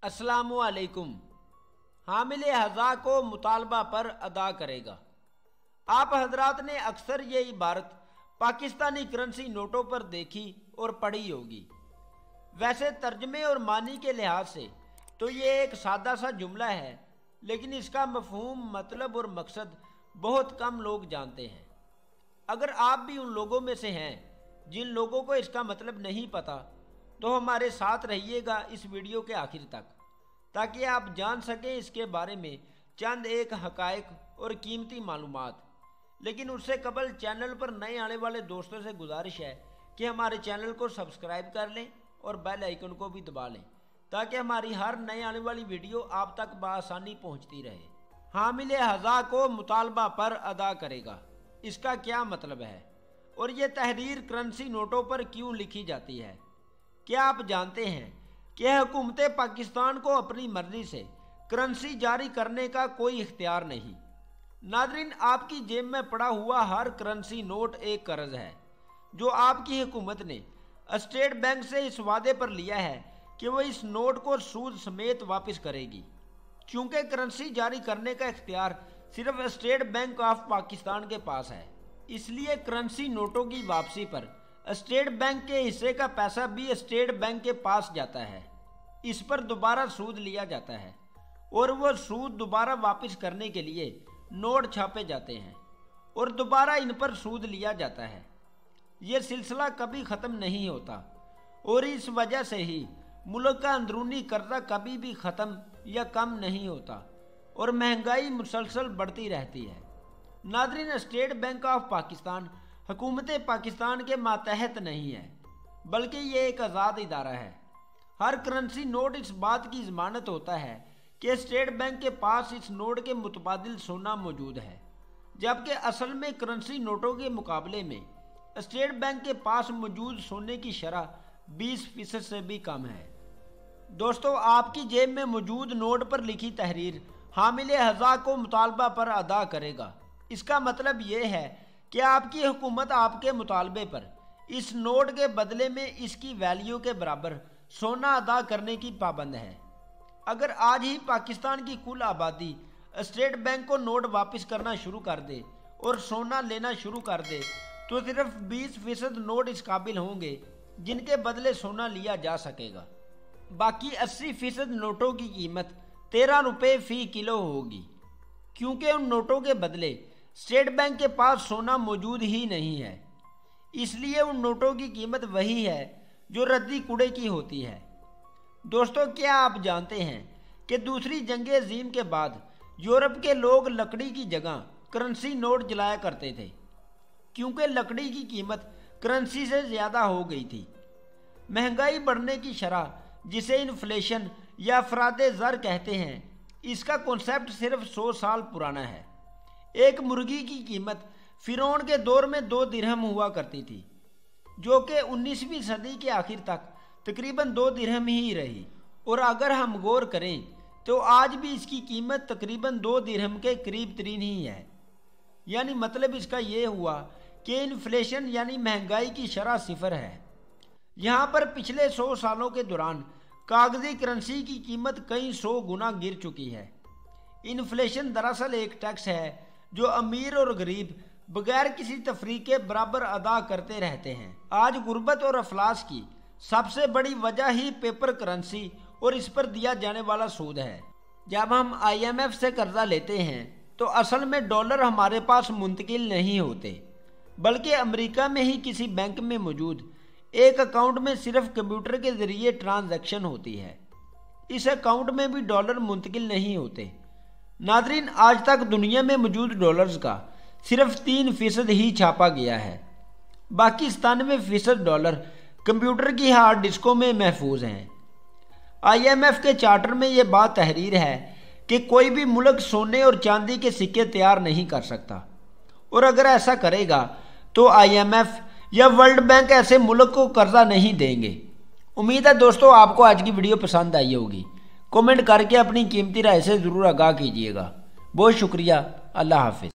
अस्सलामु अलैकुम। हामिले हज़ा को मुतालबा पर अदा करेगा। आप हजरात ने अक्सर ये इबारत पाकिस्तानी करेंसी नोटों पर देखी और पढ़ी होगी। वैसे तर्जमे और मानी के लिहाज से तो ये एक सादा सा जुमला है, लेकिन इसका मफहूम, मतलब और मकसद बहुत कम लोग जानते हैं। अगर आप भी उन लोगों में से हैं जिन लोगों को इसका मतलब नहीं पता, तो हमारे साथ रहिएगा इस वीडियो के आखिर तक, ताकि आप जान सकें इसके बारे में चंद एक हकायक और कीमती मालूमात। लेकिन उससे कबल चैनल पर नए आने वाले दोस्तों से गुजारिश है कि हमारे चैनल को सब्सक्राइब कर लें और बेल आइकन को भी दबा लें, ताकि हमारी हर नए आने वाली वीडियो आप तक बआसानी पहुंचती रहे। हामिले हज़ा को मुतालबा पर अदा करेगा, इसका क्या मतलब है और ये तहरीर करेंसी नोटों पर क्यों लिखी जाती है? क्या आप जानते हैं कि हुकूमत पाकिस्तान को अपनी मर्जी से करेंसी जारी करने का कोई इख्तियार नहीं। नादरीन, आपकी जेब में पड़ा हुआ हर करेंसी नोट एक कर्ज है जो आपकी हुकूमत ने स्टेट बैंक से इस वादे पर लिया है कि वो इस नोट को सूद समेत वापस करेगी। चूंकि करेंसी जारी करने का इख्तियार सिर्फ स्टेट बैंक ऑफ पाकिस्तान के पास है, इसलिए करेंसी नोटों की वापसी पर स्टेट बैंक के हिस्से का पैसा भी स्टेट बैंक के पास जाता है। इस पर दोबारा सूद लिया जाता है और वो सूद दोबारा वापस करने के लिए नोट छापे जाते हैं और दोबारा इन पर सूद लिया जाता है। ये सिलसिला कभी ख़त्म नहीं होता और इस वजह से ही मुल्क का अंदरूनी कर्जा कभी भी ख़त्म या कम नहीं होता और महंगाई मुसलसल बढ़ती रहती है। Nadreen, state bank of Pakistan हुकूमत पाकिस्तान के मातहत नहीं है, बल्कि ये एक आज़ाद इदारा है। हर करेंसी नोट इस बात की ज़मानत होता है कि स्टेट बैंक के पास इस नोट के मुतबादिल सोना मौजूद है, जबकि असल में करेंसी नोटों के मुकाबले में स्टेट बैंक के पास मौजूद सोने की शरह 20% से भी कम है। दोस्तों, आपकी जेब में मौजूद नोट पर लिखी तहरीर हामिले हज़ा को मुतालबा पर अदा करेगा, इसका मतलब ये है कि आपकी हुकूमत आपके मुतालबे पर इस नोट के बदले में इसकी वैल्यू के बराबर सोना अदा करने की पाबंद है। अगर आज ही पाकिस्तान की कुल आबादी स्टेट बैंक को नोट वापस करना शुरू कर दे और सोना लेना शुरू कर दे, तो सिर्फ 20% नोट इस काबिल होंगे जिनके बदले सोना लिया जा सकेगा। बाकी 80% नोटों की कीमत 13 रुपये फ़ी किलो होगी, क्योंकि उन नोटों के बदले स्टेट बैंक के पास सोना मौजूद ही नहीं है। इसलिए उन नोटों की कीमत वही है जो रद्दी कूड़े की होती है। दोस्तों, क्या आप जानते हैं कि दूसरी जंग अज़ीम के बाद यूरोप के लोग लकड़ी की जगह करेंसी नोट जलाया करते थे, क्योंकि लकड़ी की कीमत करेंसी से ज़्यादा हो गई थी। महंगाई बढ़ने की शरह, जिसे इन्फ्लेशन या अफरादे ज़र कहते हैं, इसका कॉन्सेप्ट सिर्फ 100 साल पुराना है। एक मुर्गी की कीमत फिरौन के दौर में 2 दिरहम हुआ करती थी, जो कि 19वीं सदी के आखिर तक तकरीबन 2 दिरहम ही रही। और अगर हम गौर करें तो आज भी इसकी कीमत तकरीबन 2 दिरहम के करीब तरीन ही है। यानी मतलब इसका ये हुआ कि इन्फ्लेशन यानी महंगाई की शरह 0 है। यहाँ पर पिछले 100 सालों के दौरान कागजी करेंसी की कीमत कई 100 गुना गिर चुकी है। इन्फ्लेशन दरअसल एक टैक्स है जो अमीर और गरीब बगैर किसी तफरीक के बराबर अदा करते रहते हैं। आज गुर्बत और अफलास की सबसे बड़ी वजह ही पेपर करेंसी और इस पर दिया जाने वाला सूद है। जब हम IMF से कर्जा लेते हैं तो असल में डॉलर हमारे पास मुंतकिल नहीं होते, बल्कि अमेरिका में ही किसी बैंक में मौजूद एक अकाउंट में सिर्फ कंप्यूटर के जरिए ट्रांजैक्शन होती है। इस अकाउंट में भी डॉलर मुंतकिल नहीं होते। नादरीन, आज तक दुनिया में मौजूद डॉलर्स का सिर्फ 3% ही छापा गया है। बाकी 97% डॉलर कंप्यूटर की हार्ड डिस्कों में महफूज हैं। IMF के चार्टर में ये बात तहरीर है कि कोई भी मुल्क सोने और चांदी के सिक्के तैयार नहीं कर सकता, और अगर ऐसा करेगा तो IMF या वर्ल्ड बैंक ऐसे मुल्क को कर्जा नहीं देंगे। उम्मीद है दोस्तों आपको आज की वीडियो पसंद आई होगी। कमेंट करके अपनी कीमती राय से ज़रूर आगाह कीजिएगा। बहुत शुक्रिया। अल्लाह हाफिज़।